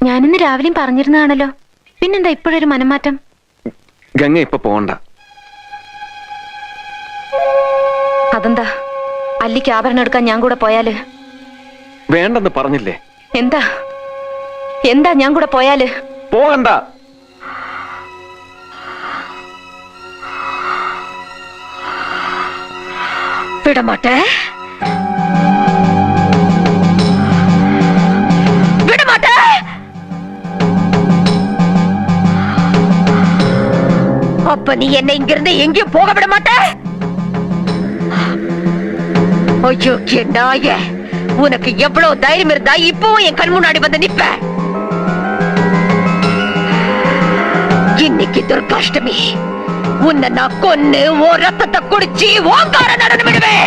ഞാനിന്ന് രാവിലെയും പറഞ്ഞിരുന്നതാണല്ലോ, പിന്നെന്താ ഇപ്പോഴൊരു മനംമാറ്റം? ഗംഗ ഇപ്പൊ പോകണ്ട. അതെന്താ? അല്ലിക്ക് ആഭരണം എടുക്കാൻ ഞാൻ കൂടെ പോയാല്? വേണ്ടെന്ന് പറഞ്ഞില്ലേ? എന്താ എന്താ ഞാൻ കൂടെ പോയാല്? പോകണ്ട. വിടമാട്ടെ, വിടമാട്ടെ. அப்ப நீ என்ன இங்கிருந்து எங்கேயும் போக விட மாட்ட? ஐயோ நாய, உனக்கு எவ்வளவு தைரியம் இருந்தா இப்பவும் என் கண் முன்னாடி வந்து நிப்ப? இன்னைக்கு துர்காஷ்டமி, உன்னை நான் கொன்னு ஓ ரத்தத்தை குடிச்சு ஓங்கார நடனம் விடுவேன்.